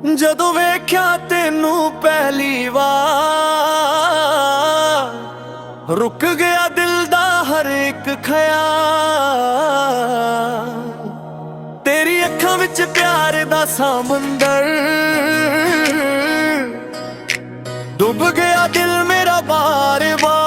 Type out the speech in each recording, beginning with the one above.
ਜਦੋਂ ਵੇਖਿਆ ਤੈਨੂੰ ਪਹਿਲੀ ਵਾਰ ਰੁਕ ਗਿਆ ਦਿਲ ਦਾ ਹਰ ਇੱਕ ਖਿਆਲ। ਤੇਰੀ ਅੱਖਾਂ ਵਿੱਚ ਪਿਆਰ ਦਾ ਸਮੁੰਦਰ ਡੁੱਬ ਗਿਆ ਦਿਲ ਮੇਰਾ ਬਾਰ-ਬਾਰ।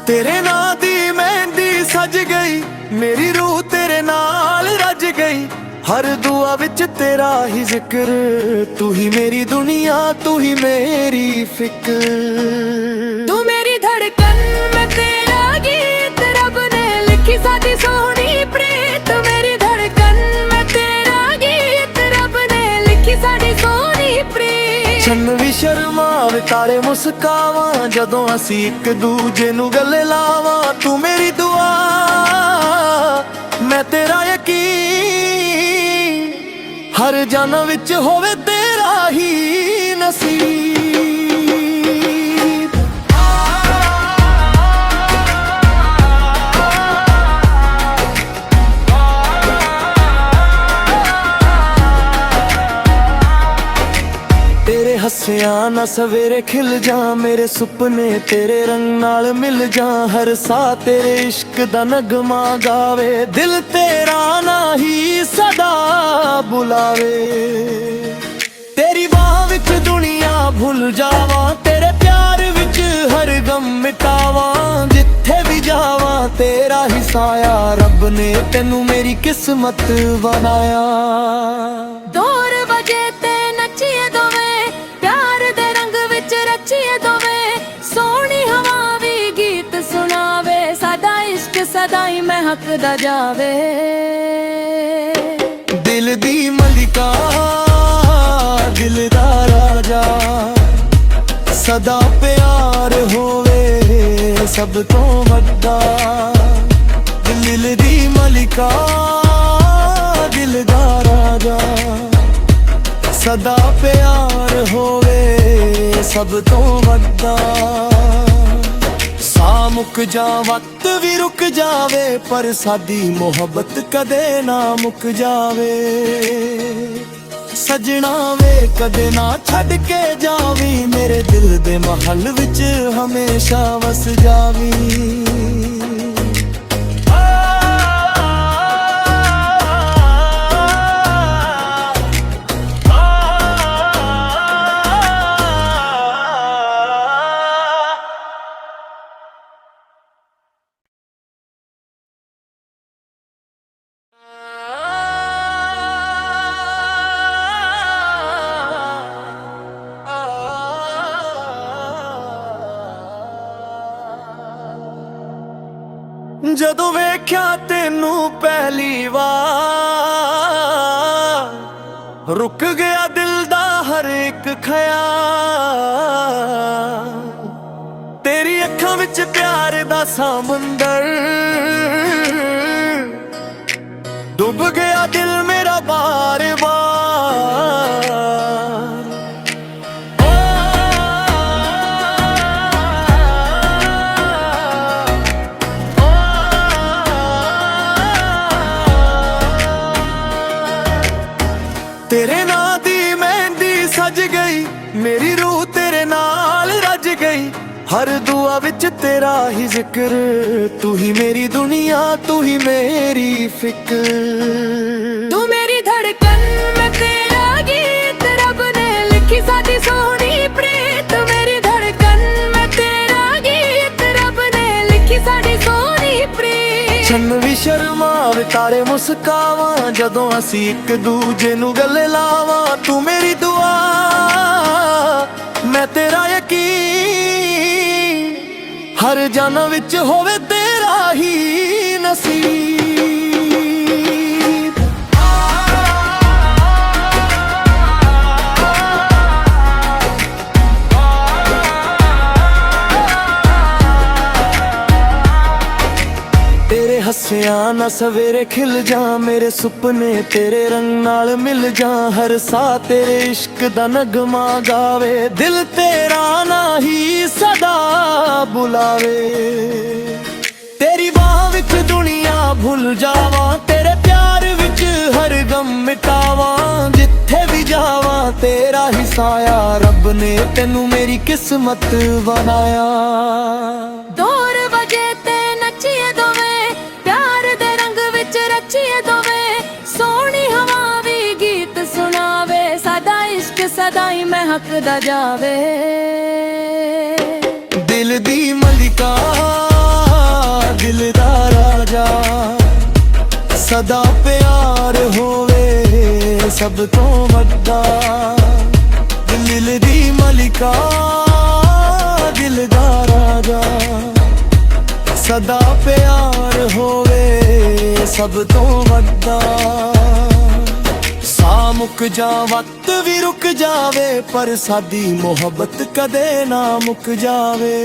तेरे नां दी मेहंदी सज गई, मेरी रूह तेरे नाल रज गई। हर दुआ विच तेरा ही जिक्र, तू ही मेरी दुनिया, तू ही मेरी फिक्र। तू मेरी धड़कन में तेरा गीत, रब ने लिखी साडी सोहनी प्रीत। मेरी धड़कन में तेरा गीत, रब ने लिखी साडी सोहनी प्रीत। चन्न भी शर्मावे तारे मुस्कावा, जदों असी एक दूजे नू गले लावा। तू मेरी दुआ मैं तेरा यकीन, हर जन्म विच होवे तेरा ही नसीब। तेरे हस्सिया ना सवेरे खिल जा, मेरे सुपने तेरे रंग नाल मिल जा। हर सा तेरे इश्क दा नगमा गावे, दिल तेरा ना ही सदा बुलावे। तेरी बाह विच दुनिया भुल जावा, तेरे प्यार विच हर गम मिटावा। जिथे भी जावा तेरा ही साया, रब ने तेनू मेरी किस्मत बनाया। दूर बजे ते नचिए दोवे, प्यार दे रंग विच रचिए दोवे। सोहनी हवा भी गीत सुनावे, साडा इश्क सदा ही महकदा जावे। दिल दी मलिका दिल दा राजा, सदा प्यार होवे सब तो वड्डा। दिल दी मलिका दिल दा राजा, सदा प्यार होवे सब तो वड्डा। सा मुक जा वक्त भी रुक जावे, पर साडी मोहब्बत कदे ना मुक जावे। सजना वे कदे ना छड़ के जावी, मेरे दिल दे महल विच हमेशा वस जावी। ਜਦੋਂ ਵੇਖਿਆ ਤੈਨੂੰ ਪਹਿਲੀ ਵਾਰ ਰੁਕ ਗਿਆ ਦਿਲ ਦਾ ਹਰ ਇੱਕ ਖਿਆਲ। ਤੇਰੀ ਅੱਖਾਂ ਵਿੱਚ ਪਿਆਰ ਦਾ ਸਮੁੰਦਰ ਡੁੱਬ ਗਿਆ ਦਿਲ ਮੇਰਾ ਬਾਰ-ਬਾਰ। तेरे नां दी मेहंदी सज गई, मेरी रूह तेरे नाल रज गई। हर दुआ विच तेरा ही जिक्र, तू ही मेरी दुनिया, तू ही मेरी फिक्र। तू मेरी धड़कन में तेरा गीत, रब ने लिखी साडी सोहनी प्रीत। मेरी धड़कन में तेरा गीत, रब ने लिखी साडी सोहनी प्रीत। चन्न भी शर्मावे तारे मुस्कावा, जदों असी एक दूजे नू गले लावा। तू मेरी दुआ मैं तेरा यकीन, हर जन्म विच होवे तेरा ही नसीब। ਹੱਸਿਆ ਨਾ ਸਵੇਰੇ ਖਿਲ ਜਾ, ਮੇਰੇ ਸੁਪਨੇ ਤੇਰੇ ਰੰਗ ਨਾਲ ਮਿਲ ਜਾ। ਹਰ ਸਾਹ ਤੇਰੇ ਇਸ਼ਕ ਦਾ ਨਗਮਾ ਗਾਵੇ, ਦਿਲ ਤੇਰਾ ਨਾ ਹੀ ਸਦਾ ਬੁਲਾਵੇ। ਤੇਰੀ ਬਾਹ ਵਿੱਚ ਦੁਨੀਆ ਭੁੱਲ ਜਾਵਾਂ, ਤੇਰੇ ਪਿਆਰ ਵਿੱਚ ਹਰ ਗਮ ਮਿਟਾਵਾਂ। ਜਿੱਥੇ ਵੀ ਜਾਵਾਂ ਤੇਰਾ ਹੀ ਸਾਇਆ, ਰੱਬ ਨੇ ਤੈਨੂੰ ਮੇਰੀ ਕਿਸਮਤ ਬਣਾਇਆ। ਦੂਰ ਵਜੇ ਤੇ ਨੱਚੀਏ ਦੋਵੇਂ, ਪਿਆਰ ਦੇ ਰੰਗ ਵਿੱਚ ਰਚੀਏ ਦੋਵੇਂ। ਸੋਹਣੀ ਹਵਾ ਵੀ ਗੀਤ ਸੁਣਾਵੇ, ਸਾਡਾ ਇਸ਼ਕ ਸਦਾ ਹੀ ਮਹਿਕਦਾ ਜਾਵੇ। ਦਿਲ ਦੀ ਮਲਿਕਾ ਦਿਲ ਦਾ ਰਾਜਾ, ਸਦਾ ਪਿਆਰ ਹੋਵੇ ਸਭ ਤੋਂ ਵੱਡਾ। ਦਿਲ ਦੀ ਮਲਿਕਾ ਦਿਲ ਦਾ ਰਾਜਾ, ਸਦਾ ਪਿਆਰ ਹੋਵੇ ਸਭ ਤੋਂ ਵੱਡਾ। ਸਾਹ ਮੁੱਕ ਜਾ ਵਕਤ ਵੀ ਰੁਕ ਜਾਵੇ, ਪਰ ਸਾਡੀ ਮੁਹੱਬਤ ਕਦੇ ਨਾ ਮੁੱਕ ਜਾਵੇ।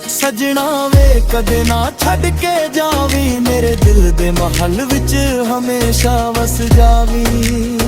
ਸਜਣਾ ਵੇ ਕਦੇ ਨਾ ਛੱਡ ਕੇ ਜਾਵੀਂ, ਮੇਰੇ ਦਿਲ ਦੇ ਮਹੱਲ ਵਿੱਚ ਹਮੇਸ਼ਾ ਵਸ ਜਾਵੀਂ।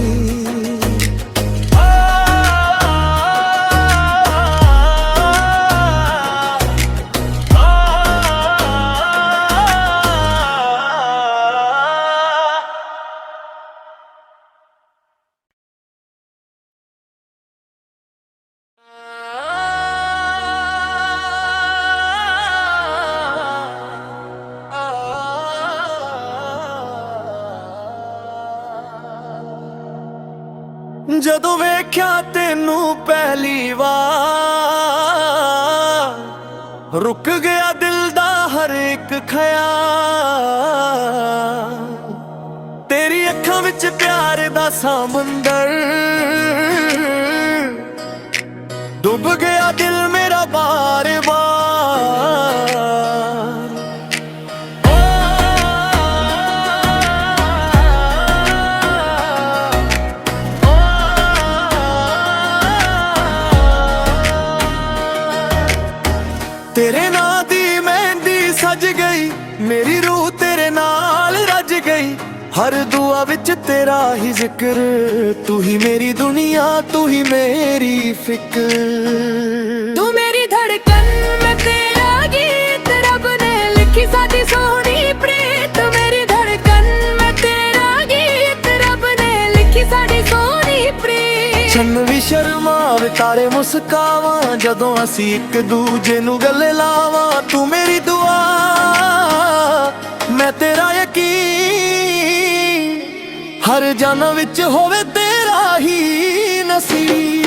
ਜਦੋਂ ਵੇਖਿਆ ਤੈਨੂੰ ਪਹਿਲੀ ਵਾਰ, ਰੁਕ ਗਿਆ ਦਿਲ ਦਾ ਹਰ ਇੱਕ ਖਿਆਲ। ਤੇਰੀ ਅੱਖਾਂ ਵਿੱਚ ਪਿਆਰ ਦਾ ਸਮੁੰਦਰ, ਡੁੱਬ ਗਿਆ ਦਿਲ ਮੇਰਾ ਬਾਰ-ਬਾਰ। ਤੇਰੇ ਨਾਂ ਦੀ ਮਹਿੰਦੀ ਸਜ ਗਈ, ਮੇਰੀ ਰੂਹ ਤੇਰੇ ਨਾਲ ਰੱਜ ਗਈ। ਹਰ ਦੁਆ ਵਿੱਚ ਤੇਰਾ ਹੀ ਜ਼ਿਕਰ, ਤੂੰ ਹੀ ਮੇਰੀ ਦੁਨੀਆ, ਤੂੰ ਹੀ ਮੇਰੀ ਫਿਕਰ। ਤੂੰ ਮੇਰੀ ਧੜਕਨ ਮੈਂ ਤੇਰਾ ਗੀਤ, ਰੱਬ ਨੇ ਲਿਖੀ ਸਾਡੀ ਸੋਹਣੀ ਪ੍ਰੀਤ। ਮੇਰੀ ਧੜਕਨ ਮੈਂ ਤੇਰਾ ਗੀਤ, ਰੱਬ ਨੇ ਲਿਖੀ ਸਾਡੀ ਸੋਹਣੀ ਪ੍ਰੀਤ। ਚੰਨ ਵੀ ਸ਼ਰਮਾਵੇ ਤਾਰੇ ਮੁਸਕਾਵਾਂ, ਜਦੋਂ ਅਸੀਂ ਇੱਕ ਦੂਜੇ ਨੂੰ ਗਲੇ ਲਾਵਾਂ। ਤੂੰ ਮੇਰੀ ਦੁਆ ਮੈਂ ਤੇਰਾ ਯਕੀਨ, ਹਰ ਜਨਮ ਵਿੱਚ ਹੋਵੇ ਤੇਰਾ ਹੀ ਨਸੀਬ।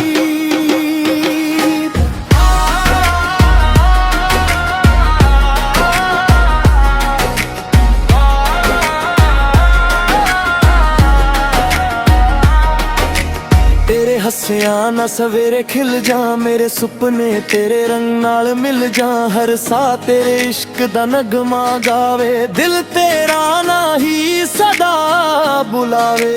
ਤੇਰੇ ਹੱਸਿਆ ਨਾ ਸਵੇਰੇ ਖਿਲ ਜਾ, ਮੇਰੇ ਸੁਪਨੇ ਤੇਰੇ ਰੰਗ ਨਾਲ ਮਿਲ ਜਾ। ਹਰ ਸਾਹ ਤੇਰੇ ਇਸ਼ਕ ਦਾ ਨਗਮਾ ਗਾਵੇ, ਦਿਲ ਤੇਰਾ ਨਾ ਹੀ ਸਦਾ ਬੁਲਾਵੇ।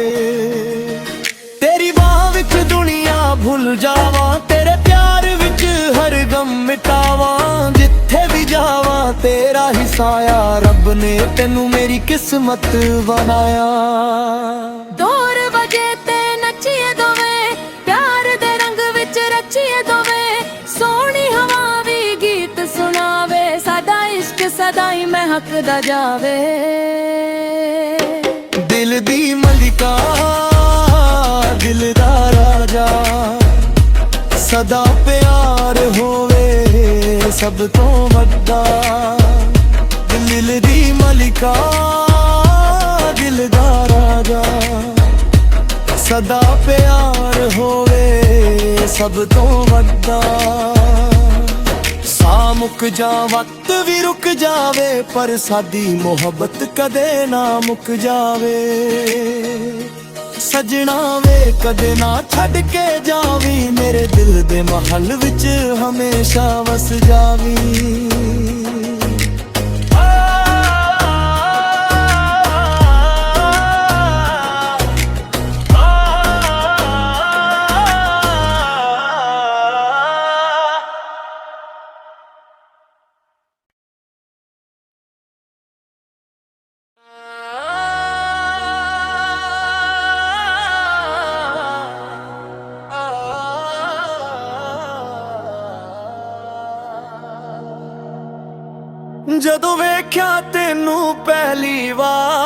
ਤੇਰੀ ਬਾਹ ਵਿੱਚ ਦੁਨੀਆ ਭੁੱਲ ਜਾਵਾਂ, ਤੇਰੇ ਪਿਆਰ ਵਿੱਚ ਹਰ ਗਮ ਮਿਟਾਵਾਂ। ਜਿੱਥੇ ਵੀ ਜਾਵਾਂ ਤੇਰਾ ਹੀ ਸਾਇਆ, ਰੱਬ ਨੇ ਤੈਨੂੰ ਮੇਰੀ ਕਿਸਮਤ ਬਣਾਇਆ। ਦੂਰ ਵਜੇ ਤੇ ਨੱਚੀਏ ਦੋਵੇਂ, ਪਿਆਰ ਦੇ ਰੰਗ ਵਿੱਚ ਰਚੀਏ ਦੋਵੇਂ। ਸੋਹਣੀ ਹਵਾ ਵੀ ਗੀਤ ਸੁਣਾਵੇ, ਸਾਡਾ ਇਸ਼ਕ ਸਦਾ ਹੀ ਮਹਿਕਦਾ ਜਾਵੇ। ਦਿਲ ਦੀ ਮਲਿਕਾ ਦਿਲ ਦਾ ਰਾਜਾ, ਸਦਾ ਪਿਆਰ ਹੋਵੇ ਸਭ ਤੋਂ ਵੱਡਾ। ਦਿਲ ਦੀ ਮਲਿਕਾ ਦਿਲ ਦਾ ਰਾਜਾ, ਸਦਾ ਪਿਆਰ ਹੋਵੇ ਸਭ ਤੋਂ ਵੱਡਾ। ਸਾਹ ਮੁੱਕ ਜਾ ਵਕਤ ਵੀ ਰੁਕ ਜਾਵੇ, ਪਰ ਸਾਡੀ ਮੁਹੱਬਤ ਕਦੇ ਨਾ ਮੁੱਕ ਜਾਵੇ। ਸਜਣਾ ਵੇ ਕਦੇ ਨਾ ਛੱਡ ਕੇ ਜਾਵੀਂ, ਮੇਰੇ ਦਿਲ ਦੇ ਮਹੱਲ ਵਿੱਚ ਹਮੇਸ਼ਾ ਵਸ ਜਾਵੀਂ। ਜਦੋਂ ਵੇਖਿਆ ਤੈਨੂੰ ਪਹਿਲੀ ਵਾਰ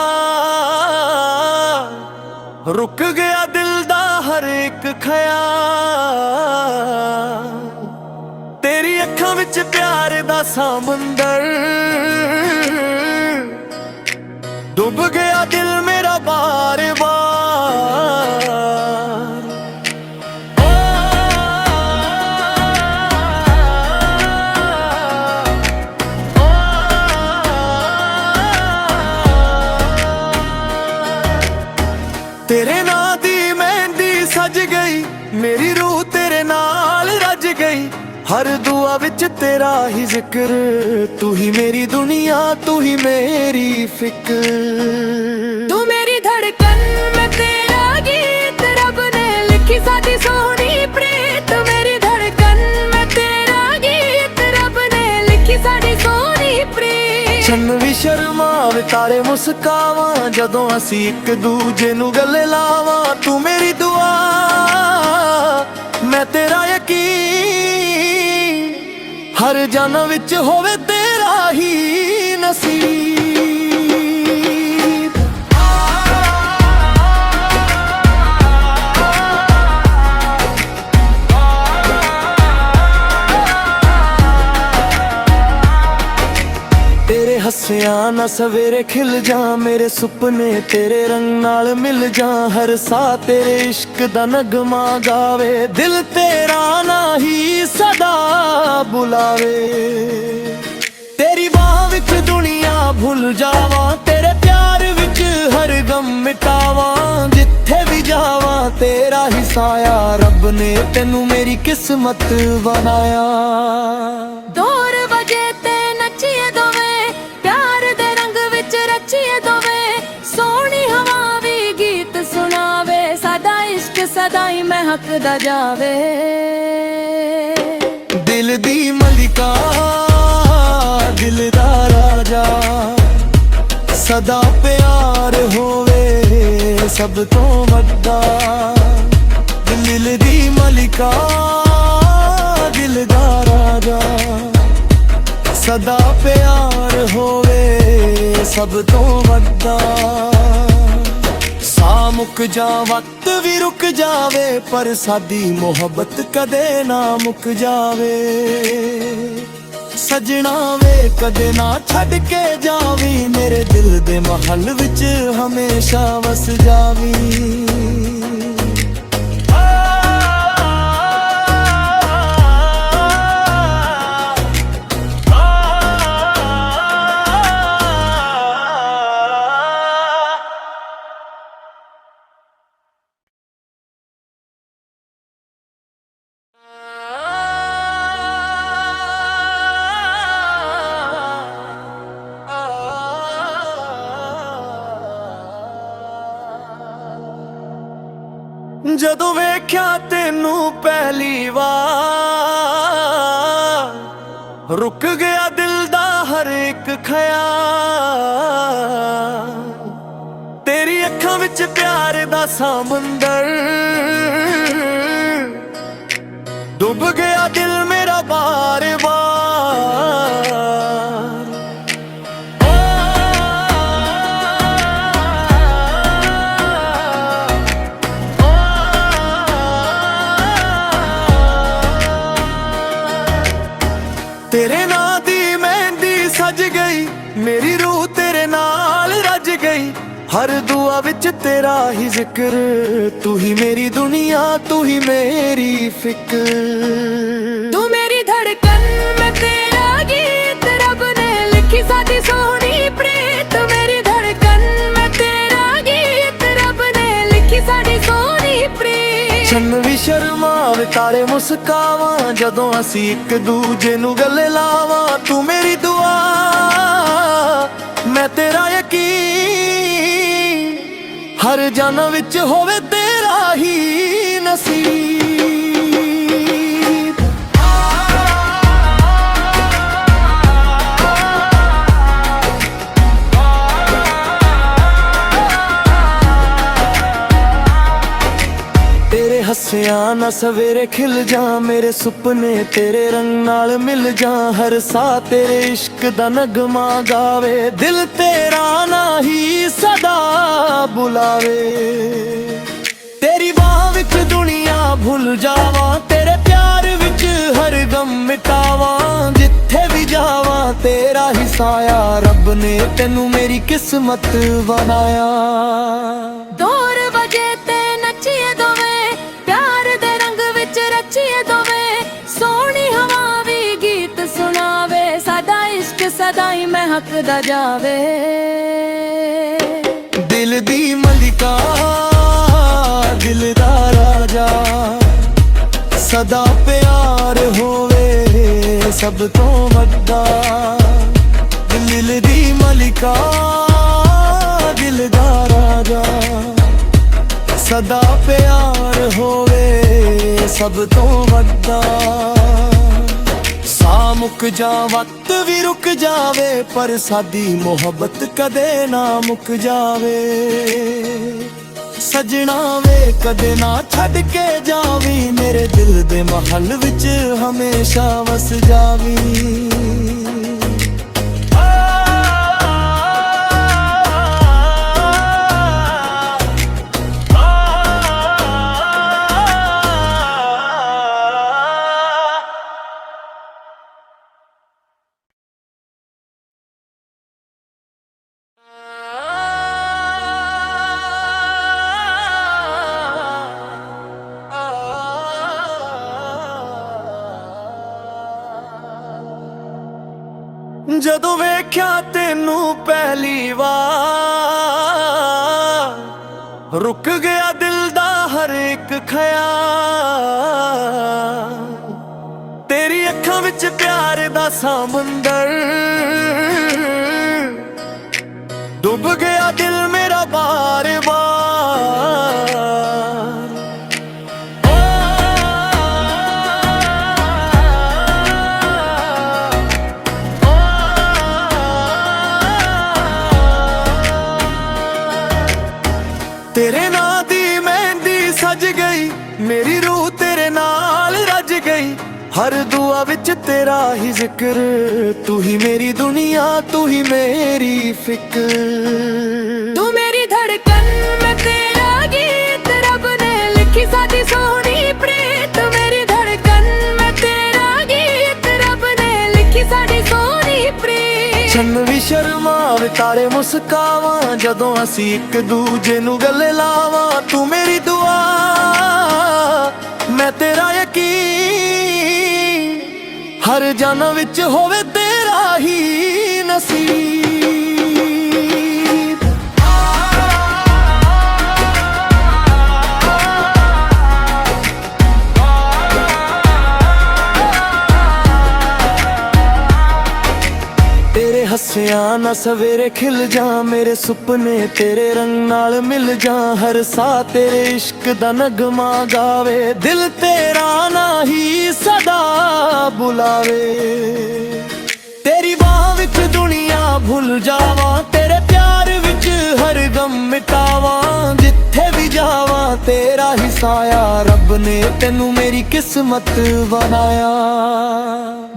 ਰੁਕ ਗਿਆ ਦਿਲ ਦਾ ਹਰ ਇੱਕ ਖਿਆਲ ਤੇਰੀ ਅੱਖਾਂ ਵਿੱਚ ਪਿਆਰ ਦਾ ਸਮੁੰਦਰ ਡੁੱਬ ਗਿਆ ਦਿਲ ਮੇਰਾ ਬਾਰ-ਬਾਰ ਤੇਰੇ ਨਾਂ ਦੀ ਮਹਿੰਦੀ ਸਜ ਗਈ ਮੇਰੀ ਰੂਹ ਤੇਰੇ ਨਾਲ ਰੱਜ ਗਈ ਹਰ ਦੁਆ ਵਿੱਚ ਤੇਰਾ ਹੀ ਜ਼ਿਕਰ ਤੂੰ ਹੀ ਮੇਰੀ ਦੁਨੀਆ ਤੂੰ ਹੀ ਮੇਰੀ ਫਿਕਰ तू मेरी धड़कन मैं तेरा गीत रब ने लिखी साडी सोहनी प्रीत मेरी धड़कन मैं तेरा गीत रब ने लिखी साडी सोहनी प्रीत ਛੰਨ ਵੀ ਸ਼ਰਮਾਵੇ ਤਾਰੇ ਮੁਸਕਾਵਾਂ ਜਦੋਂ ਅਸੀਂ ਇੱਕ ਦੂਜੇ ਨੂੰ ਗਲੇ ਲਾਵਾਂ ਤੂੰ ਮੇਰੀ ਦੁਆ ਮੈਂ ਤੇਰਾ ਯਕੀਨ ਹਰ ਜਨਮ ਵਿੱਚ ਹੋਵੇ ਤੇਰਾ ਹੀ ਨਸੀਬ ਤੇਰੇ ਹੱਸਿਆਂ ਨਾ ਸਵੇਰੇ ਖਿਲ ਜਾ ਮੇਰੇ ਸੁਪਨੇ ਤੇਰੇ ਰੰਗ ਨਾਲ ਮਿਲ ਜਾ ਹਰ ਸਾਹ ਤੇਰੇ ਇਸ਼ਕ ਦਾ ਨਗਮਾ ਗਾਵੇ ਦਿਲ ਤੇਰਾ ਨਾ ਹੀ ਸਦਾ ਬੁਲਾਵੇ ਤੇਰੀ ਬਾਹ ਵਿੱਚ ਦੁਨੀਆ ਭੁੱਲ ਜਾਵਾਂ ਤੇਰੇ ਪਿਆਰ ਵਿੱਚ ਹਰ ਗਮ ਮਿਟਾਵਾਂ ਜਿੱਥੇ ਵੀ ਜਾਵਾਂ ਤੇਰਾ ਹੀ ਸਾਇਆ ਰੱਬ ਨੇ ਤੈਨੂੰ ਮੇਰੀ ਕਿਸਮਤ ਬਣਾਇਆ ਦੌਰ ਵਜੇ ਤੇ ਨੱਚੀਏ ਦੋਵੇਂ ਪਿਆਰ ਦੇ ਰੰਗ ਵਿੱਚ ਰਚੀਏ ਦੋਵੇਂ ਸੋਹਣੀ ਹਵਾ ਵੀ ਗੀਤ ਸੁਣਾਵੇ ਸਾਡਾ ਇਸ਼ਕ ਸਦਾ ਹੀ ਮਹਿਕਦਾ ਜਾਵੇ ਦਿਲ ਦੀ ਮਲਿਕਾ ਦਿਲ ਦਾ ਰਾਜਾ ਸਦਾ ਪਿਆਰ ਹੋਵੇ ਸਭ ਤੋਂ ਵੱਡਾ ਦਿਲ ਦੀ ਮਲਿਕਾ ਦਿਲ ਦਾ ਰਾਜਾ ਸਦਾ ਪਿਆਰ ਹੋਵੇ ਸਭ ਤੋਂ ਵੱਡਾ ਸਾਹ ਮੁੱਕ ਜਾ ਵਕਤ ਵੀ ਰੁਕ ਜਾਵੇ ਪਰ ਸਾਡੀ ਮੁਹੱਬਤ ਕਦੇ ਨਾ ਮੁੱਕ ਜਾਵੇ ਸਜਣਾ ਵੇ ਕਦੇ ਨਾ ਛੱਡ ਕੇ ਜਾਵੀਂ ਮੇਰੇ ਦਿਲ ਦੇ ਮਹੱਲ ਵਿੱਚ ਹਮੇਸ਼ਾ ਵਸ ਜਾਵੀਂ ਜਦੋਂ ਵੇਖਿਆ ਤੈਨੂੰ ਪਹਿਲੀ ਵਾਰ ਰੁਕ ਗਿਆ ਦਿਲ ਦਾ ਹਰ ਇੱਕ ਖਿਆਲ ਤੇਰੀ ਅੱਖਾਂ ਵਿੱਚ ਪਿਆਰ ਦਾ ਸਮੁੰਦਰ ਡੁੱਬ ਗਿਆ ਦਿਲ ਮੇਰਾ ਬਾਰ-ਬਾਰ ਤੇਰੇ ਨਾਂ ਦੀ ਮਹਿੰਦੀ ਸਜ ਗਈ ਮੇਰੀ ਰੂਹ ਤੇਰੇ ਨਾਲ ਰੱਜ ਗਈ ਹਰ ਦੁਆ ਵਿੱਚ ਤੇਰਾ ਹੀ ਜ਼ਿਕਰ ਤੂੰ ਹੀ ਮੇਰੀ ਦੁਨੀਆ ਤੂੰ ਹੀ ਮੇਰੀ ਫਿਕਰ तू मेरी धड़कन मैं तेरा गीत रब ने लिखी साडी सोहनी प्रीत मेरी धड़कन मैं तेरा गीत रब ने लिखी साडी सोहनी प्रीत ਛੰਨ ਵੀ ਸ਼ਰਮਾਵੇ ਤਾਰੇ ਮੁਸਕਾਵਾਂ ਜਦੋਂ ਅਸੀਂ ਇੱਕ ਦੂਜੇ ਨੂੰ ਗਲੇ ਲਾਵਾਂ ਤੂੰ ਮੇਰੀ ਦੁਆ ਮੈਂ ਤੇਰਾ ਯਕੀਨ ਹਰ ਜਨਮ ਵਿੱਚ ਹੋਵੇ ਤੇਰਾ ਹੀ ਨਸੀਬ ਤੇਰੇ ਹੱਸਿਆਂ ਨਾ ਸਵੇਰੇ ਖਿਲ ਜਾ, ਮੇਰੇ ਸੁਪਨੇ ਤੇਰੇ ਰੰਗ ਨਾਲ ਮਿਲ ਜਾ। ਹਰ ਸਾਹ ਤੇਰੇ ਇਸ਼ਕ ਦਾ ਨਗਮਾ ਗਾਵੇ, ਦਿਲ ਤੇਰਾ ਨਾ ਹੀ ਸਦਾ ਬੁਲਾਵੇ। ਤੇਰੀ ਬਾਹ ਵਿੱਚ ਦੁਨੀਆ ਭੁੱਲ ਜਾਵਾਂ, ਤੇਰੇ ਪਿਆਰ ਵਿੱਚ ਹਰ ਗਮ ਮਿਟਾਵਾਂ। ਜਿੱਥੇ ਵੀ ਜਾਵਾਂ ਤੇਰਾ ਹੀ ਸਾਇਆ, ਰੱਬ ਨੇ ਤੈਨੂੰ ਮੇਰੀ ਕਿਸਮਤ ਬਣਾਇਆ। ਦੂਰ ਵਜੇ ਤੇ ਨੱਚੀਏ ਦੋਵੇਂ, ਪਿਆਰ ਦੇ ਰੰਗ ਵਿੱਚ ਰਚੀਏ ਦੋਵੇਂ। ਸੋਹਣੀ ਹਵਾ ਵੀ ਗੀਤ ਸੁਣਾਵੇ, ਸਾਡਾ ਇਸ਼ਕ ਸਦਾ ਹੀ ਮਹਿਕਦਾ ਜਾਵੇ। ਦਿਲ ਦੀ ਮਲਿਕਾ, ਦਿਲ ਦਾ ਰਾਜਾ, ਸਦਾ ਪਿਆਰ ਹੋਵੇ ਸਭ ਤੋਂ ਵੱਡਾ। ਦਿਲ ਦੀ ਮਲਿਕਾ, ਦਿਲ ਦਾ ਰਾਜਾ, ਸਦਾ ਪਿਆਰ ਹੋਵੇ ਸਭ ਤੋਂ ਵੱਡਾ। ਸਾਹ ਮੁੱਕ ਜਾ, ਵਕਤ ਵੀ ਰੁਕ ਜਾਵੇ, ਪਰ ਸਾਡੀ ਮੁਹੱਬਤ ਕਦੇ ਨਾ ਮੁੱਕ ਜਾਵੇ। ਸਜਣਾ ਵੇ ਕਦੇ ਨਾ ਛੱਡ ਕੇ ਜਾਵੀਂ, ਮੇਰੇ ਦਿਲ ਦੇ ਮਹੱਲ ਵਿੱਚ ਹਮੇਸ਼ਾ ਵਸ ਜਾਵੀਂ। ਜਦੋਂ ਵੇਖਿਆ ਤੈਨੂੰ ਪਹਿਲੀ ਵਾਰ, ਰੁਕ ਗਿਆ ਦਿਲ ਦਾ ਹਰ ਇੱਕ ਖਿਆਲ। ਤੇਰੀ ਅੱਖਾਂ ਵਿੱਚ ਪਿਆਰ ਦਾ ਸਮੁੰਦਰ, ਡੁੱਬ ਗਿਆ ਦਿਲ ਮੇਰਾ ਬਾਰ-ਬਾਰ। ਤੇਰੇ ਨਾਂ ਦੀ ਮਹਿੰਦੀ ਸਜ ਗਈ, ਮੇਰੀ ਰੂਹ ਤੇਰੇ ਨਾਲ ਰੱਜ ਗਈ। ਹਰ ਦੁਆ ਵਿੱਚ ਤੇਰਾ ਹੀ ਜ਼ਿਕਰ, ਤੂੰ ਹੀ ਮੇਰੀ ਦੁਨੀਆ, ਤੂੰ ਹੀ ਮੇਰੀ ਫਿਕਰ। ਤੂੰ ਮੇਰੀ ਧੜਕਨ, ਮੈਂ ਤੇਰਾ ਗੀਤ, ਰੱਬ ਨੇ ਲਿਖੀ ਸਾਡੀ ਸੋਹਣੀ ਪ੍ਰੀਤ। ਮੇਰੀ ਧੜਕਨ, ਮੈਂ ਤੇਰਾ ਗੀਤ, ਰੱਬ ਨੇ ਲਿਖੀ ਸਾਡੀ ਸੋਹਣੀ ਪ੍ਰੀਤ। ਚੰਨ ਵੀ ਸ਼ਰਮਾਵੇ, ਤਾਰੇ ਮੁਸਕਾਵਾਂ, ਜਦੋਂ ਅਸੀਂ ਇੱਕ ਦੂਜੇ ਨੂੰ ਗਲੇ ਲਾਵਾਂ। ਤੂੰ ਮੇਰੀ ਦੁਆ, ਮੈਂ ਤੇਰਾ ਯਕੀਨ, ਹਰ ਜਨਮ ਵਿੱਚ ਹੋਵੇ ਤੇਰਾ ਹੀ ਨਸੀਬ। ਤੇਰੇ ਹੱਸਿਆਂ ਨਾ ਸਵੇਰੇ ਖਿਲ ਜਾ, ਮੇਰੇ ਸੁਪਨੇ ਤੇਰੇ ਰੰਗ ਨਾਲ ਮਿਲ ਜਾ। ਹਰ ਸਾਹ ਤੇਰੇ ਇਸ਼ਕ ਦਾ ਨਗਮਾ ਗਾਵੇ, ਦਿਲ ਤੇਰਾ ਨਾ ਹੀ ਸਦਾ ਬੁਲਾਵੇ। ਤੇਰੀ ਬਾਹ ਵਿੱਚ ਦੁਨੀਆ ਭੁੱਲ ਜਾਵਾਂ, ਤੇਰੇ ਪਿਆਰ ਵਿੱਚ ਹਰ ਗਮ ਮਿਟਾਵਾਂ। ਜਿੱਥੇ ਵੀ ਜਾਵਾਂ ਤੇਰਾ ਹੀ ਸਾਇਆ, ਰੱਬ ਨੇ ਤੈਨੂੰ ਮੇਰੀ ਕਿਸਮਤ ਬਣਾਇਆ।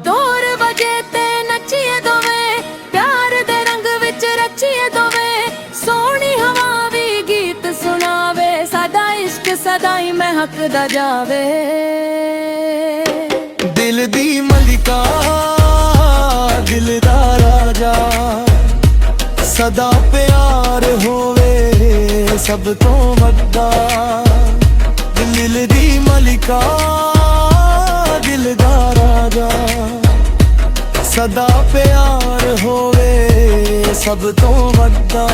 ਦੂਰ ਵਜੇ ਤੇ ਨੱਚੀਏ ਦੋਵੇਂ, ਪਿਆਰ ਦੇ ਰੰਗ ਵਿੱਚ ਰਚੀਏ ਦੋਵੇਂ। ਸੋਹਣੀ ਹਵਾ ਵੀ ਗੀਤ ਸੁਣਾਵੇ, ਸਾਡਾ ਇਸ਼ਕ ਸਦਾ ਹੀ ਮਹਿਕਦਾ ਜਾਵੇ। ਦਿਲ ਦੀ ਮਲਿਕਾ, ਦਿਲ ਦਾ ਰਾਜਾ, ਸਦਾ ਪਿਆਰ ਹੋਵੇ ਸਭ ਤੋਂ ਵੱਡਾ। ਦਿਲ ਦੀ ਮਲਿਕਾ, ਦਿਲ ਦਾ ਰਾਜਾ, ਸਦਾ ਪਿਆਰ ਹੋਵੇ ਸਭ ਤੋਂ ਵੱਡਾ।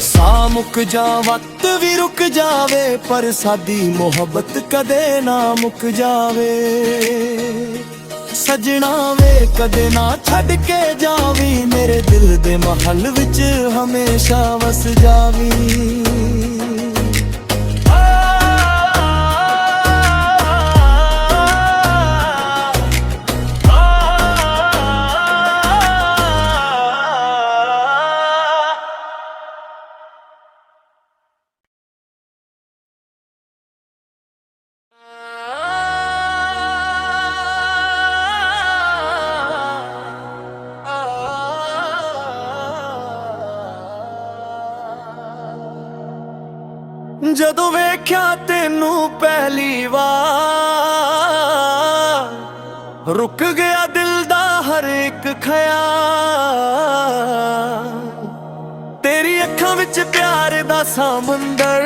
ਸਾਹ ਮੁੱਕ ਜਾ, ਵਕਤ ਵੀ ਰੁਕ ਜਾਵੇ, ਪਰ ਸਾਡੀ ਮੁਹੱਬਤ ਕਦੇ ਨਾ ਮੁੱਕ ਜਾਵੇ। ਸਜਣਾ ਵੇ ਕਦੇ ਨਾ ਛੱਡ ਕੇ ਜਾਵੀਂ, ਮੇਰੇ ਦਿਲ ਦੇ ਮਹੱਲ ਵਿੱਚ ਹਮੇਸ਼ਾ ਵਸ ਜਾਵੀਂ। ਜਦੋਂ ਵੇਖਿਆ ਤੈਨੂੰ ਪਹਿਲੀ ਵਾਰ ਰੁਕ ਗਿਆ ਦਿਲ ਦਾ ਹਰ ਇੱਕ ਖਿਆਲ ਤੇਰੀ ਅੱਖਾਂ ਵਿੱਚ ਪਿਆਰ ਦਾ ਸਮੁੰਦਰ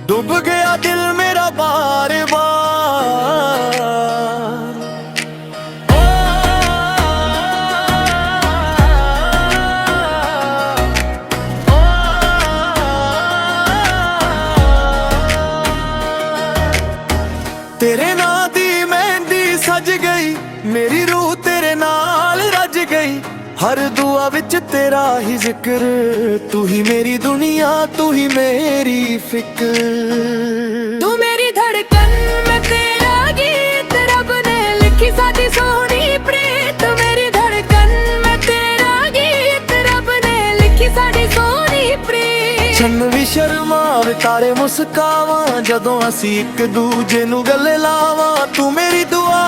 ਡੁੱਬ ਗਿਆ ਦਿਲ ਮੇਰਾ ਬਾਰ-ਬਾਰ तेरे नां दी मेहंदी सज गई मेरी रूह तेरे नाल रज गई हर दुआ विच तेरा ही जिक्र तू ही मेरी दुनिया तू ही मेरी फिक्र तू मेरी धड़कन मैं तेरा गीत रब ने लिखी सादी सोहनी प्रीत मेरी धड़कन मैं तेरा गीत रब ने लिखी सादी सोहनी प्रीत ਛੰਨ ਵੀ ਸ਼ਰਮਾਵੇ ਤਾਰੇ ਮੁਸਕਾਵਾਂ ਜਦੋਂ ਅਸੀਂ ਇੱਕ ਦੂਜੇ ਨੂੰ ਗਲੇ ਲਾਵਾਂ ਤੂੰ ਮੇਰੀ ਦੁਆ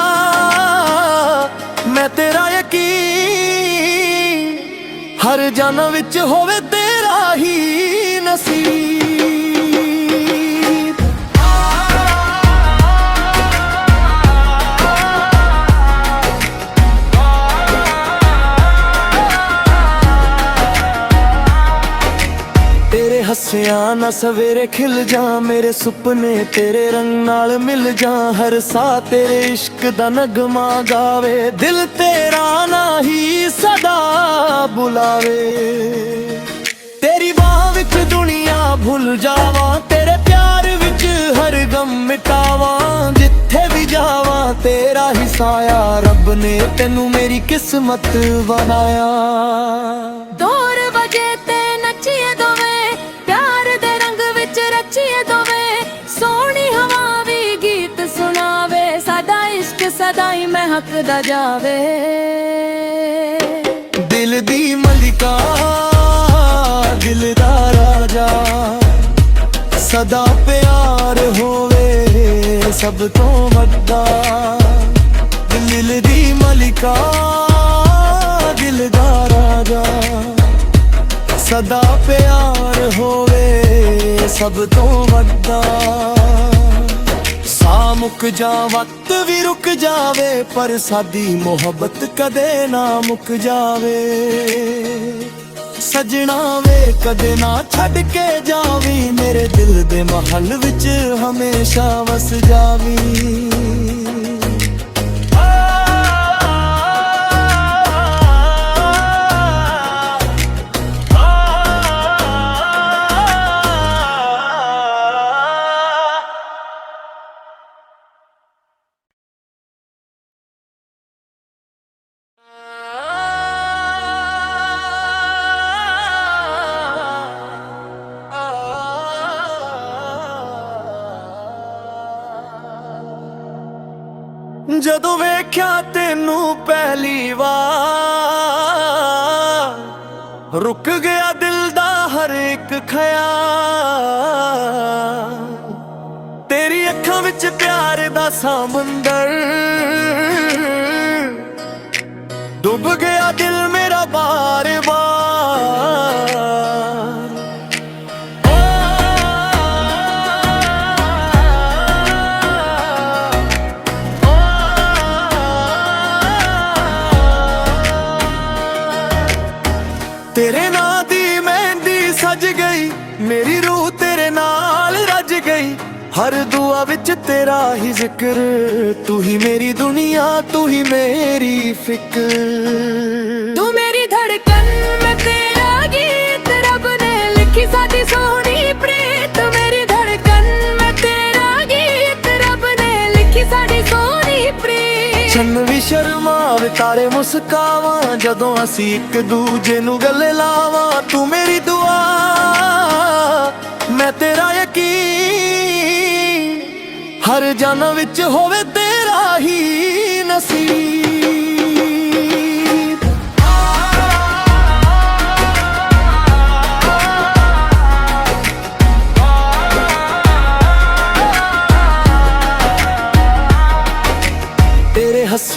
ਮੈਂ ਤੇਰਾ ਯਕੀਨ ਹਰ ਜਨਮ ਵਿੱਚ ਹੋਵੇ ਤੇਰਾ ਹੀ ਨਸੀਬ तेरे हस्सियां ना सवेरे खिल जा मेरे सुपने तेरे रंग नाल मिल जा हर सा तेरे इश्क दा नगमा गावे दिल तेरा ना ही सदा बुलावे तेरी बाह विच दुनिया भुल जावा तेरे प्यार विच हर गम मिटावा जिथे भी जावा तेरा ही साया रब ने तेनू मेरी किस्मत बनाया दूर वजे ते नचिए दोवे प्यार दे रंग विच रचिए दोवे सोहनी हवा भी गीत सुनावे साडा इश्क सदा ही महकदा जावे दिल दी मलिका दिल दा राजा सदा प्यार होवे सब तो वड्डा दिल दी मलिका दिल दा राजा सदा प्यार होवे सब तो वड्डा सा मुक जा वक्त भी रुक जावे पर सादी मोहब्बत कदे ना मुक जावे सजना वे कदे ना छड़ के जावी मेरे दिल दे महल विच हमेशा वस जावी ਜਦੋਂ ਵੇਖਿਆ ਤੈਨੂੰ ਪਹਿਲੀ ਵਾਰ ਰੁਕ ਗਿਆ ਦਿਲ ਦਾ ਹਰ ਇੱਕ ਖਿਆਲ ਤੇਰੀ ਅੱਖਾਂ ਵਿੱਚ ਪਿਆਰ ਦਾ ਸਮੁੰਦਰ ਡੁੱਬ ਗਿਆ ਦਿਲ ਮੇਰਾ ਬਾਰ-ਬਾਰ तेरे नां दी मेहंदी सज गई मेरी रूह तेरे नाल रज गई हर दुआ विच तेरा ही जिक्र तू ही मेरी दुनिया तू ही मेरी फिक्र तू मेरी धड़कन मैं तेरा गीत रब ने लिखी सादी सोहनी प्रीत मेरी धड़कन मैं तेरा गीत रब ने लिखी सादी सोहनी प्रीत ਛੰਨ ਵੀ ਸ਼ਰਮਾਵੇ ਤਾਰੇ ਮੁਸਕਾਵਾਂ ਜਦੋਂ ਅਸੀਂ ਇੱਕ ਦੂਜੇ ਨੂੰ ਗਲੇ ਲਾਵਾਂ ਤੂੰ ਮੇਰੀ ਦੁਆ ਮੈਂ ਤੇਰਾ ਯਕੀਨ ਹਰ ਜਨਮ ਵਿੱਚ ਹੋਵੇ ਤੇਰਾ ਹੀ ਨਸੀਬ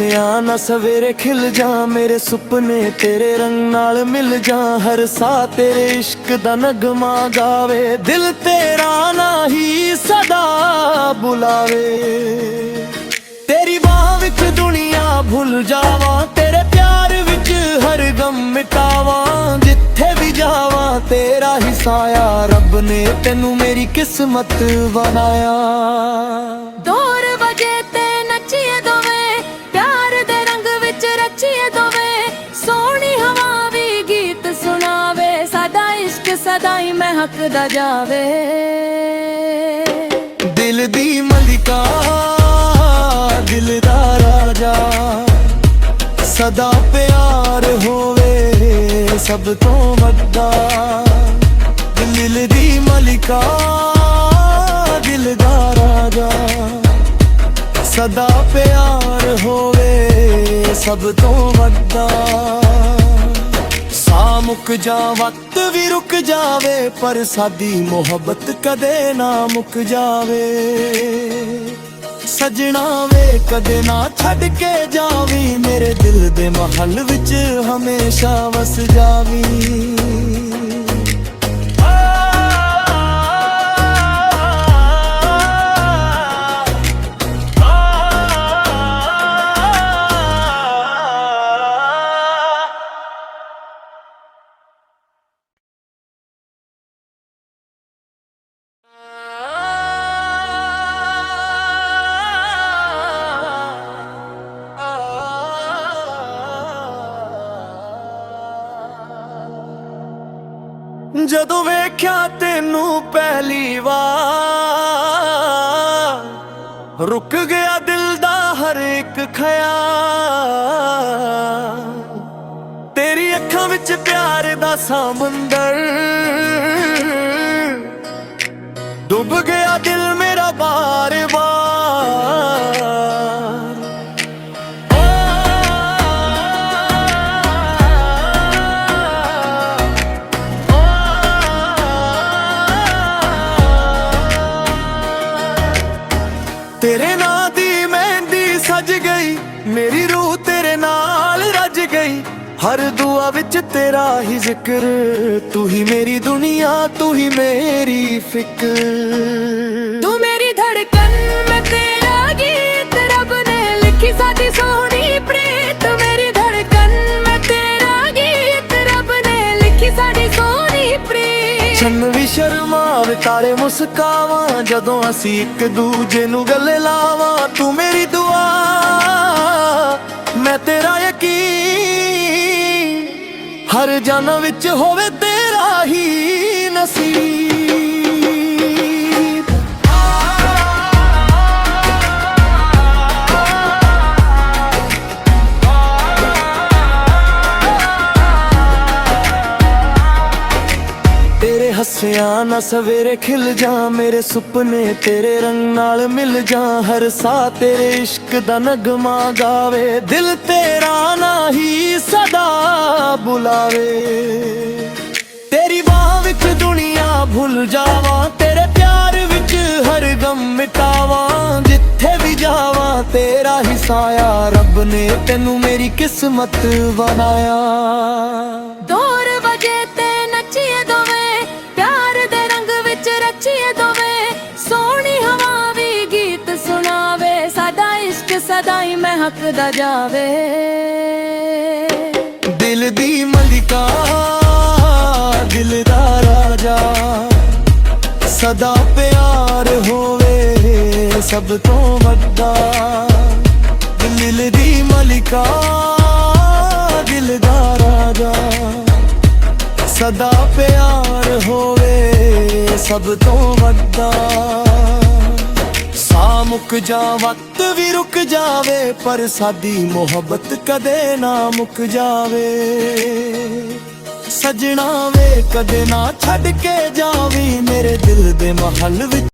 ਹੱਸਿਆ ਨਾ ਸਵੇਰੇ ਖਿਲ ਜਾ, ਮੇਰੇ ਸੁਪਨੇ ਤੇਰੇ ਰੰਗ ਨਾਲ ਮਿਲ ਜਾ। ਹਰ ਸਾਹ ਤੇਰੇ ਇਸ਼ਕ ਦਾ ਨਗਮਾ ਗਾਵੇ, ਦਿਲ ਤੇਰਾ ਨਾ ਹੀ ਸਦਾ ਬੁਲਾਵੇ। ਤੇਰੀ ਬਾਹ ਵਿੱਚ ਦੁਨੀਆ ਭੁੱਲ ਜਾਵਾਂ, ਤੇਰੇ ਪਿਆਰ ਵਿੱਚ ਹਰ ਗਮ ਮਿਟਾਵਾਂ। ਜਿੱਥੇ ਵੀ ਜਾਵਾਂ ਤੇਰਾ ਹੀ ਸਾਇਆ, ਰੱਬ ਨੇ ਤੈਨੂੰ ਮੇਰੀ ਕਿਸਮਤ ਬਣਾਇਆ। ਦੂਰ ਵਜੇ ਤੇ ਨੱਚੀਏ ਦੋਵੇਂ, ਪਿਆਰ ਦੇ ਰੰਗ ਵਿੱਚ ਰਚੀਏ ਦੋਵੇਂ। ਸੋਹਣੀ ਹਵਾ ਵੀ ਗੀਤ ਸੁਣਾਵੇ, ਸਾਡਾ ਇਸ਼ਕ ਸਦਾ ਹੀ ਮਹਿਕਦਾ ਜਾਵੇ। ਦਿਲ ਦੀ ਮਲਿਕਾ, ਦਿਲ ਦਾ ਰਾਜਾ, ਸਦਾ ਪਿਆਰ ਹੋਵੇ ਸਭ ਤੋਂ ਵੱਡਾ। ਦਿਲ ਦੀ ਮਲਿਕਾ, ਦਿਲ ਦਾ ਰਾਜਾ, ਸਦਾ ਪਿਆਰ ਹੋਵੇ ਸਭ ਤੋਂ ਵੱਡਾ। ਸਾਹ ਮੁੱਕ ਜਾ, ਵਕਤ ਵੀ ਰੁਕ ਜਾਵੇ, ਪਰ ਸਾਡੀ ਮੁਹੱਬਤ ਕਦੇ ਨਾ ਮੁੱਕ ਜਾਵੇ। ਸਜਣਾ ਵੇ ਕਦੇ ਨਾ ਛੱਡ ਕੇ ਜਾਵੀਂ, ਮੇਰੇ ਦਿਲ ਦੇ ਮਹੱਲ ਵਿੱਚ ਹਮੇਸ਼ਾ ਵਸ ਜਾਵੀਂ। ਜਦੋਂ ਵੇਖਿਆ ਤੈਨੂੰ ਪਹਿਲੀ ਵਾਰ, ਰੁਕ ਗਿਆ ਦਿਲ ਦਾ ਹਰ ਇੱਕ ਖਿਆਲ। ਤੇਰੀ ਅੱਖਾਂ ਵਿੱਚ ਪਿਆਰ ਦਾ ਸਮੁੰਦਰ, ਡੁੱਬ ਗਿਆ ਦਿਲ ਮੇਰਾ ਬਾਰ-ਬਾਰ। ਤੇਰੇ ਨਾਂ ਦੀ ਮਹਿੰਦੀ ਸਜ ਗਈ, ਮੇਰੀ ਰੂਹ ਤੇਰੇ ਨਾਲ ਰੱਜ ਗਈ। ਹਰ ਦੁਆ ਵਿੱਚ ਤੇਰਾ ਹੀ ਜ਼ਿਕਰ, ਤੂੰ ਹੀ ਮੇਰੀ ਦੁਨੀਆ, ਤੂੰ ਹੀ ਮੇਰੀ ਫਿਕਰ। ਤੂੰ ਮੇਰੀ ਧੜਕਨ, ਮੈਂ ਤੇਰਾ ਗੀਤ, ਰੱਬ ਨੇ ਲਿਖੀ ਸਾਡੀ ਸੋਹਣੀ ਪ੍ਰੀਤ। ਮੇਰੀ ਧੜਕਨ, ਮੈਂ ਤੇਰਾ ਗੀਤ, ਰੱਬ ਨੇ ਲਿਖੀ ਸਾਡੀ ਸੋਹਣੀ ਪ੍ਰੀਤ। ਚੰਨ ਵੀ ਸ਼ਰਮਾਵੇ, ਤਾਰੇ ਮੁਸਕਾਵਾਂ, ਜਦੋਂ ਅਸੀਂ ਇੱਕ ਦੂਜੇ ਨੂੰ ਗਲੇ ਲਾਵਾਂ। ਤੂੰ ਮੇਰੀ ਦੁਆ, ਮੈਂ ਤੇਰਾ ਯਕੀਨ, ਹਰ ਜਨਮ ਵਿੱਚ ਹੋਵੇ ਤੇਰਾ ਹੀ ਨਸੀਬ। ਤੇਰੇ ਹੱਸਿਆ ਨਾ ਸਵੇਰੇ ਖਿਲ ਜਾ, ਮੇਰੇ ਸੁਪਨੇ ਤੇਰੇ ਰੰਗ ਨਾਲ ਮਿਲ ਜਾ। ਹਰ ਸਾਹ ਤੇਰੇ ਇਸ਼ਕ ਦਾ ਨਗਮਾ ਗਾਵੇ, ਦਿਲ ਤੇਰਾ ਨਾ ਹੀ ਸਦਾ ਬੁਲਾਵੇ। ਤੇਰੀ ਬਾਹ ਵਿੱਚ ਦੁਨੀਆ ਭੁੱਲ ਜਾਵਾਂ, ਤੇਰੇ ਪਿਆਰ ਵਿੱਚ ਹਰ ਗਮ ਮਿਟਾਵਾਂ। ਜਿੱਥੇ ਵੀ ਜਾਵਾਂ ਤੇਰਾ ਹੀ ਸਾਇਆ, ਰੱਬ ਨੇ ਤੈਨੂੰ ਮੇਰੀ ਕਿਸਮਤ ਬਣਾਇਆ। ਦੂਰ ਵਜੇ ਤੇ ਨੱਚੀਏ ਦੋਵੇਂ, ਪਿਆਰ ਦੇ ਰੰਗ ਵਿੱਚ ਰਚੀਏ ਦੋਵੇਂ। ਸੋਹਣੀ ਹਵਾ ਵੀ ਗੀਤ ਸੁਣਾਵੇ, ਸਾਡਾ ਇਸ਼ਕ ਸਦਾ ਹੀ ਮਹਿਕਦਾ ਜਾਵੇ। ਦਿਲ ਦੀ ਮਲਿਕਾ, ਦਿਲ ਦਾ ਰਾਜਾ, ਸਦਾ ਪਿਆਰ ਹੋਵੇ ਸਭ ਤੋਂ ਵੱਡਾ। ਦਿਲ ਦੀ ਮਲਿਕਾ, ਦਿਲ ਦਾ ਰਾਜਾ, ਸਦਾ ਪਿਆਰ ਹੋਵੇ ਸਭ ਤੋਂ ਵੱਡਾ। ਸਾਹ ਮੁੱਕ ਜਾ, ਵਕਤ ਵੀ ਰੁਕ ਜਾਵੇ, ਪਰ ਸਾਡੀ ਮੁਹੱਬਤ ਕਦੇ ਨਾ ਮੁੱਕ ਜਾਵੇ। ਸਜਣਾ ਵੇ ਕਦੇ ਨਾ ਛੱਡ ਕੇ ਜਾਵੀਂ, ਮੇਰੇ ਦਿਲ ਦੇ ਮਹੱਲ ਵਿੱਚ